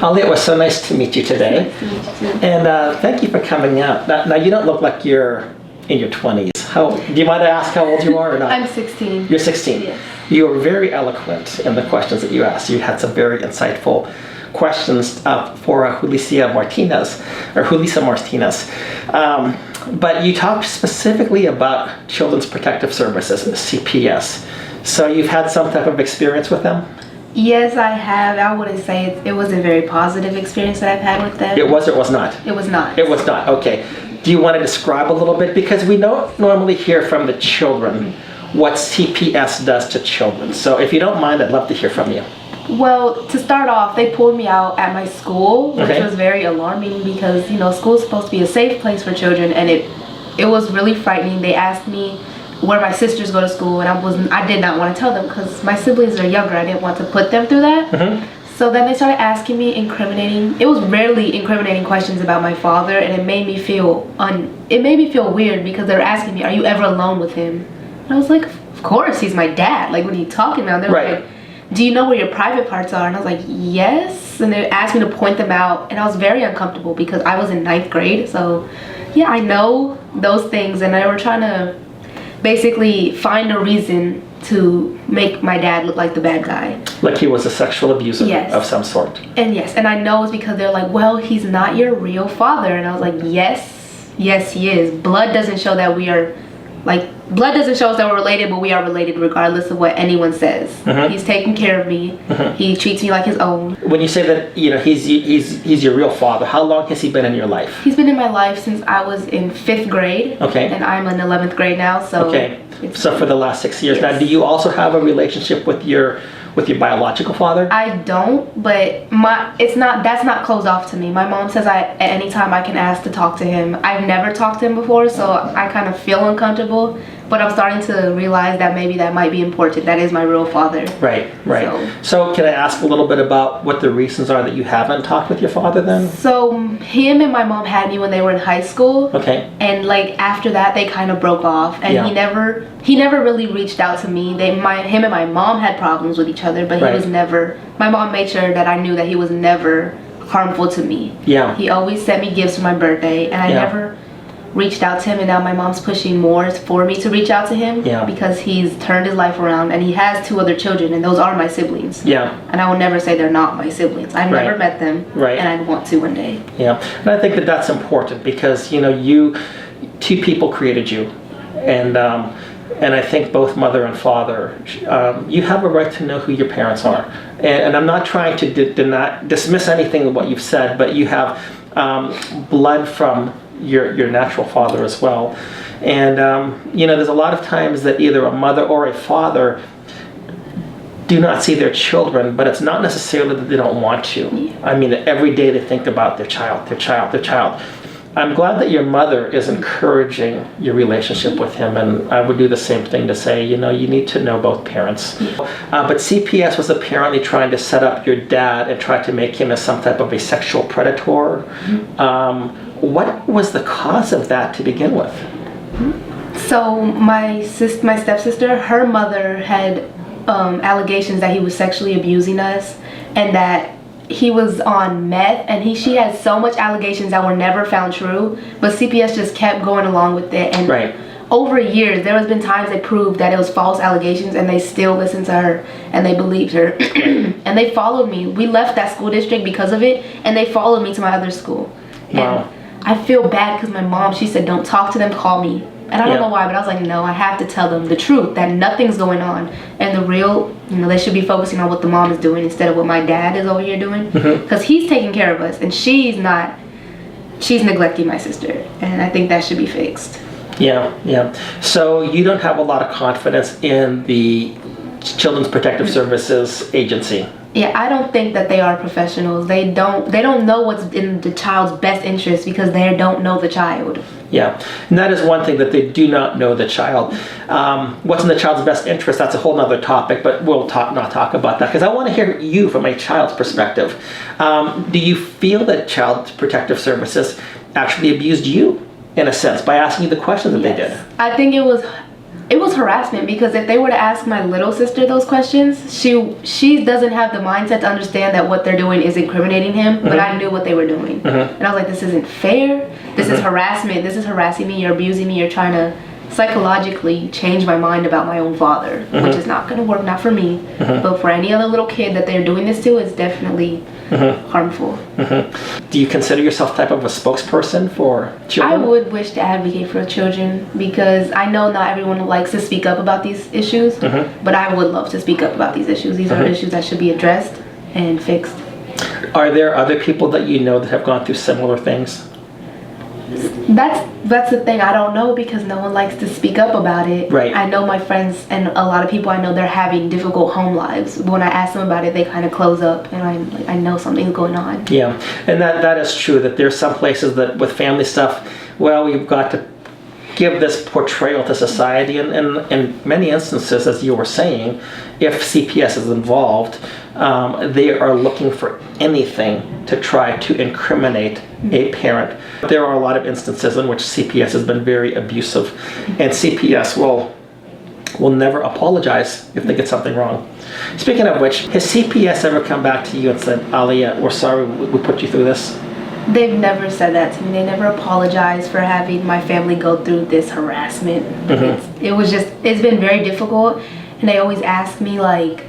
Aaliyeh, it was so nice to meet you today. Nice to meet you too. And thank you for coming out. Now, you don't look like you're in your 20s. Do you mind I ask how old you are or not? I'm 16. You're 16. Yes. You were very eloquent in the questions that you asked. You had some very insightful questions for Julissa Martinez. But you talked specifically about Children's Protective Services, CPS. So you've had some type of experience with them? Yes, I have. I wouldn't say it was a very positive experience that I've had with them. It was or it was not? It was not. It was not, okay. Do you want to describe a little bit? Because we don't normally hear from the children what CPS does to children. So if you don't mind, I'd love to hear from you. Well, to start off, they pulled me out at my school, which Okay. was very alarming because, you know, school is supposed to be a safe place for children, and it was really frightening. They asked me where my sisters go to school, and I did not want to tell them because my siblings are younger. I didn't want to put them through that. Mm-hmm. So then they started asking me it was rarely incriminating questions about my father, and it made me feel weird because they were asking me, "Are you ever alone with him?" And I was like, "Of course, he's my dad. Like, what are you talking about?" They were Right. like, "Do you know where your private parts are?" And I was like, "Yes." And they asked me to point them out, and I was very uncomfortable because I was in 9th grade. So yeah, I know those things, and they were trying to basically find a reason to make my dad look like the bad guy. Like he was a sexual abuser Yes. of some sort. And yes, and I know it's because they're like, "Well, he's not your real father." And I was like, yes, he is. Blood doesn't show that we are, blood doesn't show us that we're related, but we are related regardless of what anyone says. Mhm. He's taking care of me. Mhm. He treats me like his own. When you say that, you know, he's your real father, how long has he been in your life? He's been in my life since I was in 5th grade. Okay. And I'm in 11th grade now, so. Okay. it's- So for the last 6 years. Yes. Now, do you also have a relationship with your biological father? I don't, but that's not closed off to me. My mom says at any time I can ask to talk to him. I've never talked to him before, so I kind of feel uncomfortable, but I'm starting to realize that maybe that might be important. That is my real father. Right. So can I ask a little bit about what the reasons are that you haven't talked with your father then? So him and my mom had me when they were in high school. Okay. And after that they kind of broke off, and Yeah. he never really reached out to me. Him and my mom had problems with each other, but Right. he was never, my mom made sure that I knew that he was never harmful to me. Yeah. He always sent me gifts for my birthday, and I Yeah. never reached out to him, and now my mom's pushing more for me to reach out to him. Yeah. Because he's turned his life around, and he has 2 other children, and those are my siblings. Yeah. And I will never say they're not my siblings. I've Right. never met them, Right. and I want to one day. Yeah. And I think that that's important because, you know, two people created you. And I think both mother and father, you have a right to know who your parents are. And I'm not trying to dismiss anything of what you've said, but you have blood from your natural father as well. And, you know, there's a lot of times that either a mother or a father do not see their children, but it's not necessarily that they don't want to. Yeah. I mean, every day they think about their child. I'm glad that your mother is encouraging your relationship with him, and I would do the same thing to say, you know, you need to know both parents. But CPS was apparently trying to set up your dad and try to make him as some type of a sexual predator. What was the cause of that to begin with? So my stepsister, her mother had allegations that he was sexually abusing us, and that he was on meth, and she had so much allegations that were never found true, but CPS just kept going along with it. And Right. over years, there has been times they proved that it was false allegations, and they still listened to her and they believed her. And they followed me. We left that school district because of it, and they followed me to my other school. Wow. And I feel bad because my mom, she said, "Don't talk to them, call me." And I don't know why, but I was like, no, I have to tell them the truth, that nothing's going on. And the real, you know, they should be focusing on what the mom is doing instead of what my dad is over here doing. Because he's taking care of us, and she's neglecting my sister. And I think that should be fixed. Yeah. So you don't have a lot of confidence in the Children's Protective Services agency. Yeah, I don't think that they are professionals. They don't know what's in the child's best interest because they don't know the child. Yeah, and that is one thing, that they do not know the child. What's in the child's best interest, that's a whole nother topic, but we'll not talk about that because I want to hear you from a child's perspective. Do you feel that Child Protective Services actually abused you in a sense by asking you the questions that they did? I think it was It was harassment because if they were to ask my little sister those questions, she doesn't have the mindset to understand that what they're doing is incriminating him, but I knew what they were doing. And I was like, this isn't fair. This is harassment. This is harassing me. You're abusing me. You're trying to psychologically change my mind about my own father, which is not going to work, not for me, but for any other little kid that they're doing this to, it's definitely harmful. Do you consider yourself type of a spokesperson for children? I would wish to advocate for children because I know not everyone likes to speak up about these issues, but I would love to speak up about these issues. These are issues that should be addressed and fixed. Are there other people that you know that have gone through similar things? That's the thing. I don't know because no one likes to speak up about it. Right. I know my friends and a lot of people I know, they're having difficult home lives. When I ask them about it, they kind of close up, and I know something's going on. Yeah, and that is true, that there's some places that with family stuff, well, we've got to give this portrayal to society, and in many instances, as you were saying, if CPS is involved, they are looking for anything to try to incriminate a parent. There are a lot of instances in which CPS has been very abusive, and CPS will never apologize if they get something wrong. Speaking of which, has CPS ever come back to you and said, Aaliyeh, we're sorry we put you through this? They've never said that to me. They never apologized for having my family go through this harassment. It's been very difficult, and they always ask me like,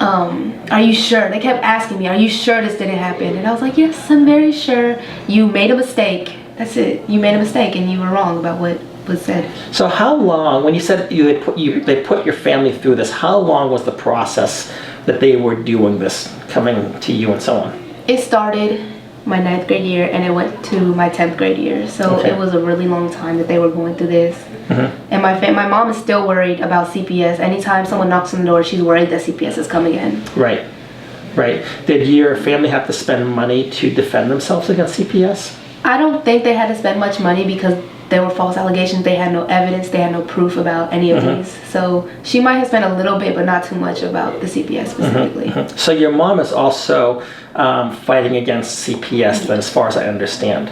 are you sure? They kept asking me, are you sure this didn't happen? And I was like, yes, I'm very sure. You made a mistake. That's it. You made a mistake and you were wrong about what was said. So how long, when you said they put your family through this, how long was the process that they were doing this, coming to you and so on? It started my 9th grade year and it went to my 10th grade year. So it was a really long time that they were going through this. And my mom is still worried about CPS. Anytime someone knocks on the door, she's worried that CPS is coming in. Right. Did your family have to spend money to defend themselves against CPS? I don't think they had to spend much money because there were false allegations. They had no evidence. They had no proof about any of these. So she might have spent a little bit, but not too much about the CPS specifically. So your mom is also fighting against CPS, then, as far as I understand.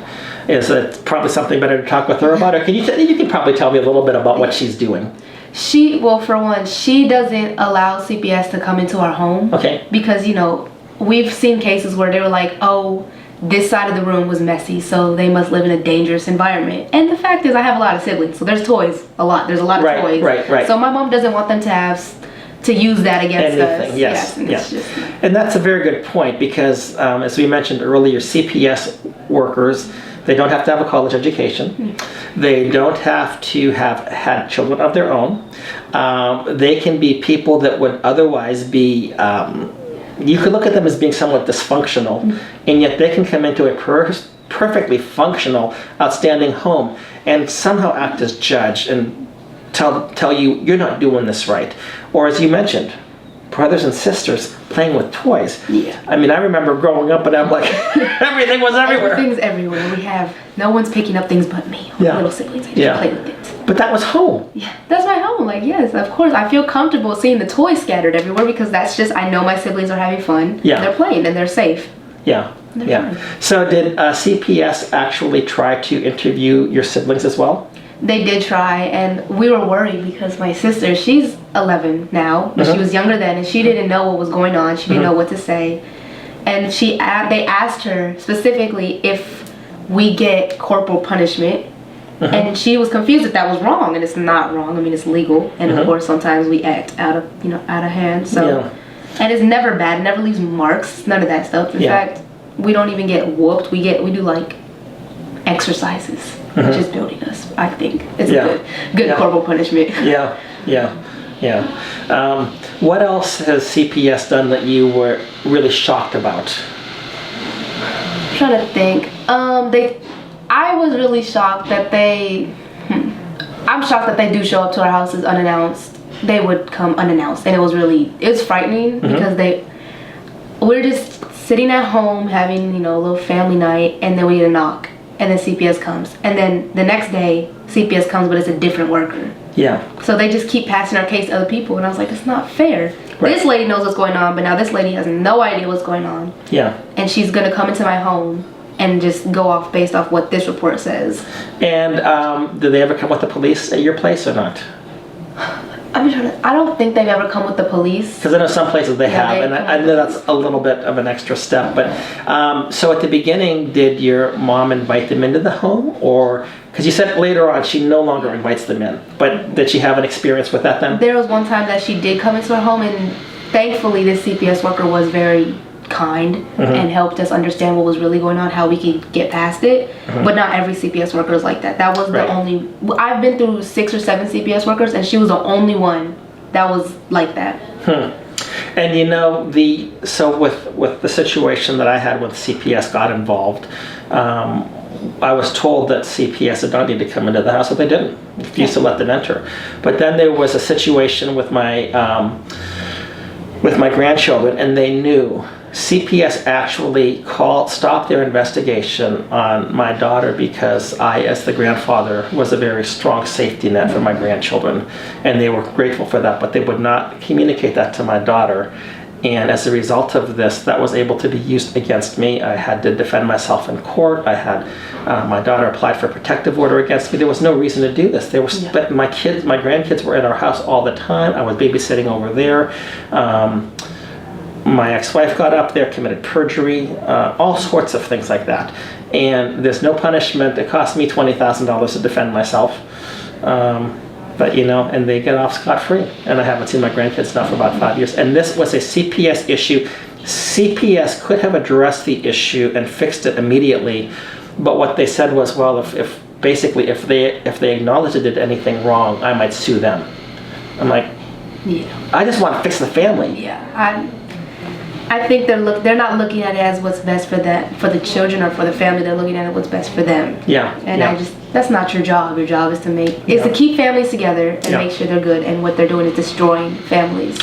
Is it probably something better to talk with her about? Or you can probably tell me a little bit about what she's doing. For one, she doesn't allow CPS to come into our home. Okay. Because, we've seen cases where they were like, oh, this side of the room was messy, so they must live in a dangerous environment. And the fact is, I have a lot of siblings, so there's toys, a lot. There's a lot of toys. Right. So my mom doesn't want them to use that against anything, us. Yes. And that's a very good point because, as we mentioned earlier, CPS workers, they don't have to have a college education. They don't have to have had children of their own. They can be people that would otherwise be, you could look at them as being somewhat dysfunctional, and yet they can come into a perfectly functional, outstanding home and somehow act as judge and tell you, you're not doing this right. Or as you mentioned, brothers and sisters playing with toys. Yeah. I mean, I remember growing up and I'm like, everything was everywhere. Everything's everywhere. No one's picking up things but me. Little siblings. I just play with it. But that was home. Yeah, that's my home. Like, yes, of course. I feel comfortable seeing the toys scattered everywhere because that's just, I know my siblings are having fun. Yeah. They're playing and they're safe. Yeah. They're fine. So did CPS actually try to interview your siblings as well? They did try, and we were worried because my sister, she's 11 now, but she was younger then, and she didn't know what was going on. She didn't know what to say. And they asked her specifically if we get corporal punishment, and she was confused that that was wrong, and it's not wrong. I mean, it's legal, and of course, sometimes we act out of hand. So, and it's never bad. It never leaves marks. None of that stuff. In fact, we don't even get whooped. We do like exercises, which is building us. I think it's a good corporal punishment. What else has CPS done that you were really shocked about? I'm trying to think. I was really shocked that I'm shocked that they do show up to our houses unannounced. They would come unannounced, and it was frightening because we're just sitting at home having a little family night, and then we get a knock. And then CPS comes. And then the next day, CPS comes, but it's a different worker. Yeah. So they just keep passing our case to other people. And I was like, it's not fair. Right. This lady knows what's going on, but now this lady has no idea what's going on. Yeah. And she's going to come into my home and just go off based off what this report says. And did they ever come with the police at your place or not? I don't think they've ever come with the police. Because I know some places they Yeah, have, they and come I with know that's a little bit of an extra step. But so at the beginning, did your mom invite them into the home, or because you said later on she no longer invites them in? But did she have an experience with that then? There was one time that she did come into our home, and thankfully this CPS worker was very kind and helped us understand what was really going on, how we could get past it. But not every CPS worker is like that. That was the only. I've been through 6 or 7 CPS workers, and she was the only one that was like that. And you know, so with the situation that I had when CPS got involved, I was told that CPS did not need to come into the house, but they didn't. Refused to let them enter. But then there was a situation with my grandchildren, and they knew. CPS actually stopped their investigation on my daughter because I, as the grandfather, was a very strong safety net for my grandchildren, and they were grateful for that, but they would not communicate that to my daughter. And as a result of this, that was able to be used against me. I had to defend myself in court. I had my daughter applied for a protective order against me. There was no reason to do this. They were my grandkids were at our house all the time. I was babysitting over there. My ex-wife got up there, committed perjury, all sorts of things like that. And there's no punishment. It cost me $20,000 to defend myself. But you know, and they get off scot-free. And I haven't seen my grandkids now for about 5 years. And this was a CPS issue. CPS could have addressed the issue and fixed it immediately. But what they said was, well, if they acknowledge they did anything wrong, I might sue them. I'm like, I just want to fix the family. I think they're not looking at it as what's best for the children or for the family. They're looking at it what's best for them. And that's not your job. Your job is to keep families together and make sure they're good. And what they're doing is destroying families.